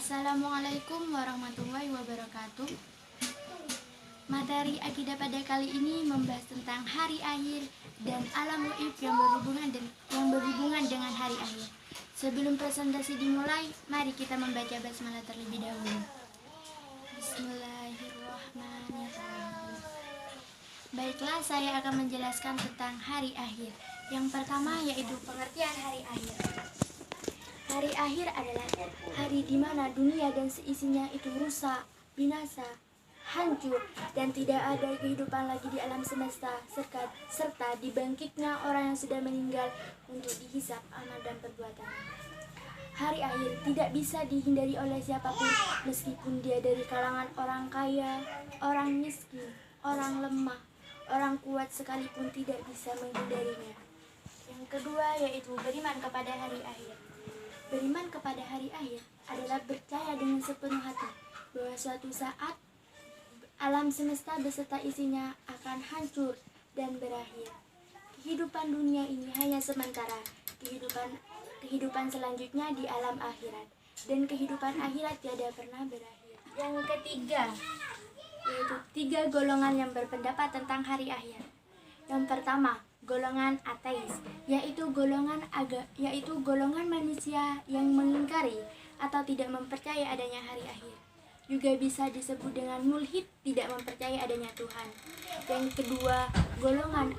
Assalamualaikum warahmatullahi wabarakatuh. Materi akidah pada kali ini membahas tentang hari akhir dan alam gaib yang berhubungan dengan hari akhir. Sebelum presentasi dimulai, mari kita membaca basmalah terlebih dahulu. Bismillahirrahmanirrahim. Baiklah, saya akan menjelaskan tentang hari akhir. Yang pertama yaitu pengertian hari akhir. Hari akhir adalah hari di mana dunia dan seisinya itu rusak, binasa, hancur, dan tidak ada kehidupan lagi di alam semesta, serta dibangkitnya orang yang sudah meninggal untuk dihisap amal dan perbuatan. Hari akhir tidak bisa dihindari oleh siapapun, meskipun dia dari kalangan orang kaya, orang miskin, orang lemah, orang kuat sekalipun tidak bisa menghindarinya. Yang kedua yaitu beriman kepada hari akhir. Beriman kepada hari akhir adalah percaya dengan sepenuh hati bahwa suatu saat alam semesta beserta isinya akan hancur dan berakhir. Kehidupan dunia ini hanya sementara. Kehidupan selanjutnya di alam akhirat, dan kehidupan akhirat tiada pernah berakhir. Yang ketiga yaitu 3 golongan yang berpendapat tentang hari akhir. Yang pertama, golongan ateis, yaitu golongan manusia yang mengingkari atau tidak mempercayai adanya hari akhir. Juga bisa disebut dengan mulhid, tidak mempercayai adanya Tuhan. Yang kedua, golongan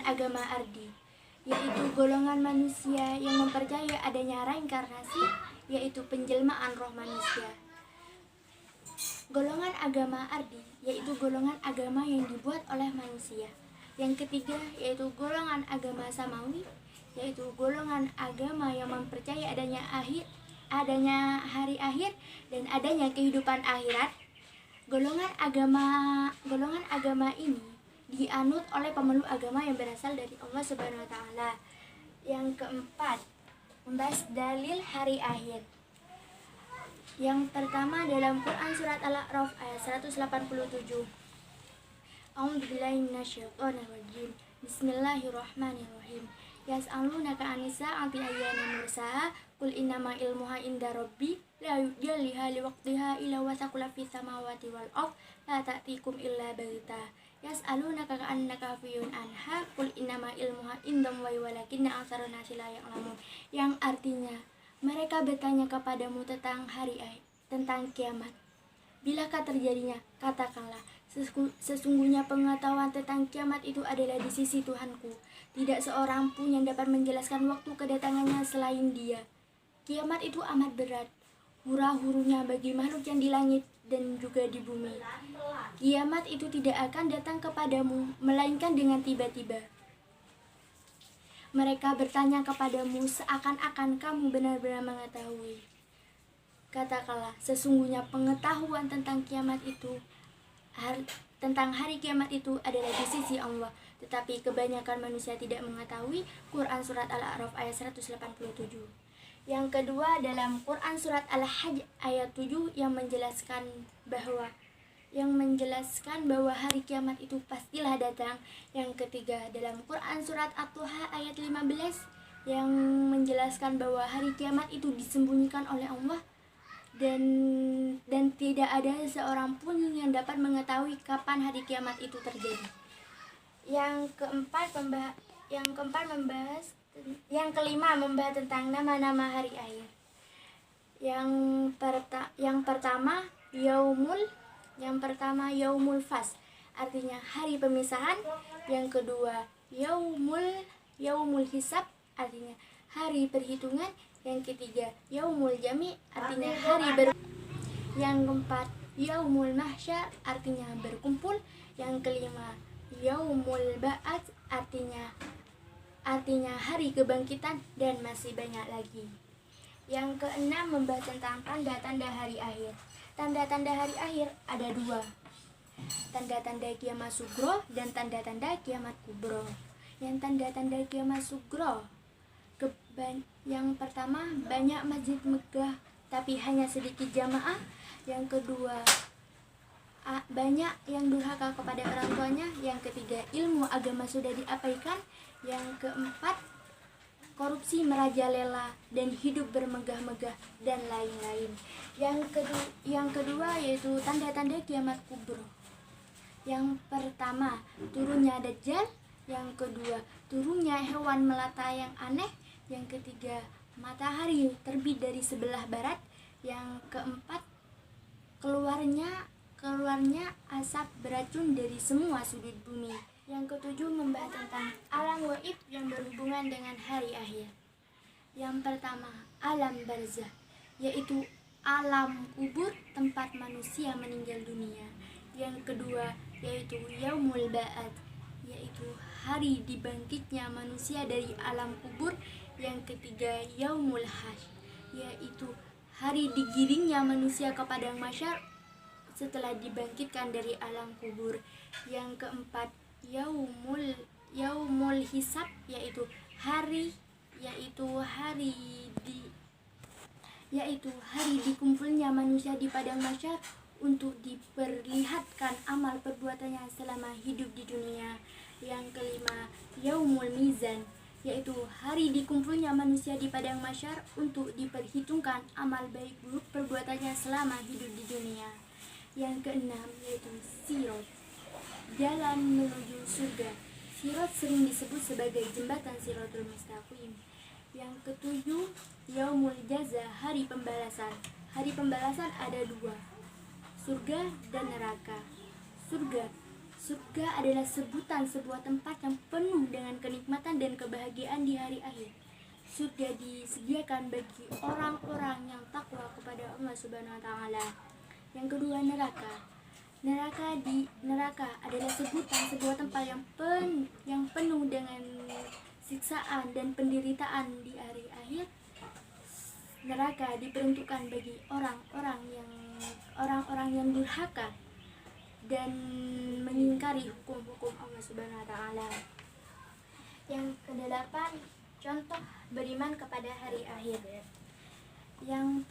agama ardi, yaitu golongan manusia yang mempercayai adanya reinkarnasi, yaitu penjelmaan roh manusia. Golongan agama ardi, yaitu golongan agama yang dibuat oleh manusia. Yang ketiga yaitu golongan agama samawi, yaitu golongan agama yang mempercayai adanya hari akhir dan adanya kehidupan akhirat. Golongan agama ini dianut oleh pemeluk agama yang berasal dari Allah Subhanahu wa taala. Yang keempat, membahas dalil hari akhir. Yang pertama dalam Quran surat Al-A'raf ayat 187. A'udzubillahi minasyaitonirrajim. Bismillahirrahmanirrahim. Yas'alunaka 'anis sa'ati ayyana mursaha qul innama ilmuha inda rabbi la yujalliha liwaqtiha illa wa taqula fis samawati wal ardh la ta'tikum illa baghita. Yas'alunaka ka'annaka hafiyun anha qul innama ilmuha indallahi walakinna aktsarun nasi la ya'lamun. Yang artinya, mereka bertanya kepadamu tentang hari akhir, tentang kiamat. Bilakah terjadinya? Katakanlah, sesungguhnya pengetahuan tentang kiamat itu adalah di sisi Tuhanku. Tidak seorang pun yang dapat menjelaskan waktu kedatangannya selain Dia. Kiamat itu amat berat, hura-hurunya bagi makhluk yang di langit dan juga di bumi. Kiamat itu tidak akan datang kepadamu, melainkan dengan tiba-tiba. Mereka bertanya kepadamu seakan-akan kamu benar-benar mengetahui. Katakanlah, sesungguhnya pengetahuan tentang tentang hari kiamat itu adalah di sisi Allah, tetapi kebanyakan manusia tidak mengetahui. Quran surat Al-A'raf ayat 187. Yang kedua dalam Quran surat Al-Hajj ayat 7 yang menjelaskan bahwa hari kiamat itu pastilah datang. Yang ketiga dalam Quran surat At-Tuha ayat 15 yang menjelaskan bahwa hari kiamat itu disembunyikan oleh Allah dan tidak ada seorang pun yang dapat mengetahui kapan hari kiamat itu terjadi. Yang kelima membahas tentang nama-nama hari akhir. Yang pertama yaumul fas, artinya hari pemisahan. Yang kedua yaumul hisab, artinya hari perhitungan. Yang ketiga yaumul jami, artinya hari yang keempat yaumul mahsyar, artinya berkumpul. Yang kelima yaumul ba'ats, artinya hari kebangkitan, dan masih banyak lagi. Yang keenam membahas tentang tanda-tanda hari akhir. Tanda-tanda hari akhir ada 2. Tanda-tanda kiamat sugro dan tanda-tanda kiamat kubro. Yang tanda-tanda kiamat sugro, yang pertama, banyak masjid megah tapi hanya sedikit jamaah. Yang kedua, banyak yang durhaka kepada orang tuanya. Yang ketiga, ilmu agama sudah diabaikan. Yang keempat, korupsi merajalela, dan hidup bermegah-megah, dan lain-lain. Yang kedua yaitu tanda-tanda kiamat kubro. Yang pertama, turunnya Dajjal. Yang kedua, turunnya hewan melata yang aneh. Yang ketiga, matahari terbit dari sebelah barat. Yang keempat, keluarnya asap beracun dari semua sudut bumi. Yang ketujuh, membahas tentang alam gaib yang berhubungan dengan hari akhir. Yang pertama, alam barzah, yaitu alam kubur tempat manusia meninggal dunia. Yang kedua, yaitu yaumul ba'ad, yaitu hari dibangkitnya manusia dari alam kubur. Yang ketiga, yaumul hasyr, yaitu hari digiringnya manusia ke padang mahsyar setelah dibangkitkan dari alam kubur. Yang keempat, yaumul hisab, yaitu hari dikumpulnya manusia di padang mahsyar untuk diperlihatkan amal perbuatannya selama hidup di dunia. Yang kelima, yaumul mizan, yaitu hari dikumpulnya manusia di padang mahsyar untuk diperhitungkan amal baik buruk perbuatannya selama hidup di dunia. Yang keenam, yaitu sirat, jalan menuju surga. Sirat sering disebut sebagai jembatan Siratul Mustaqim. Yang ketujuh, yaumul jaza, hari pembalasan. Hari pembalasan ada dua, surga dan neraka. Surga adalah sebutan sebuah tempat yang penuh dengan kenikmatan dan kebahagiaan di hari akhir. Surga disediakan bagi orang-orang yang takwa kepada Allah Subhanahu wa taala. Yang kedua, neraka. Neraka adalah sebutan sebuah tempat yang penuh dengan siksaan dan penderitaan di hari akhir. Neraka diperuntukkan bagi orang-orang yang durhaka dan mengingkari hukum-hukum Allah Subhanahu wa taala. Yang kedelapan, contoh beriman kepada hari akhir. Yang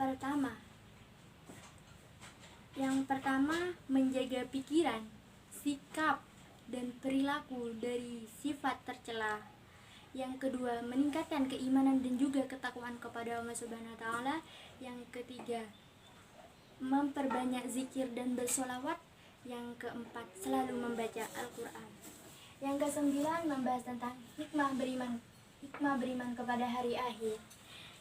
pertama, menjaga pikiran, sikap, dan perilaku dari sifat tercela. Yang kedua, meningkatkan keimanan dan juga ketakwaan kepada Allah Subhanahu wa taala. Yang ketiga, memperbanyak zikir dan bersolawat. Yang keempat, selalu membaca Al-Quran. Yang kesembilan, membahas tentang hikmah beriman kepada hari akhir.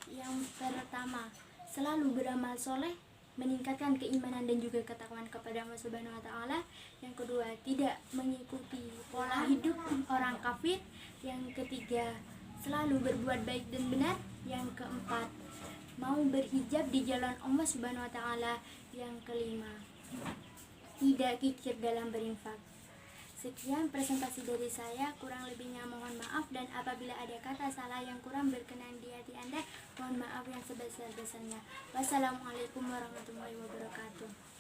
Yang pertama, selalu beramal soleh, meningkatkan keimanan dan juga ketakwaan kepada Allah Subhanahu wa taala. Yang kedua, tidak mengikuti pola hidup orang kafir. Yang ketiga, selalu berbuat baik dan benar. Yang keempat, mau berhijab di jalan Allah Subhanahu wa taala. Yang kelima, tidak kikir dalam berinfak. Sekian presentasi dari saya, kurang lebihnya mohon maaf, dan apabila ada kata salah yang kurang berkenan di hati Anda, mohon maaf yang sebesar-besarnya. Wassalamualaikum warahmatullahi wabarakatuh.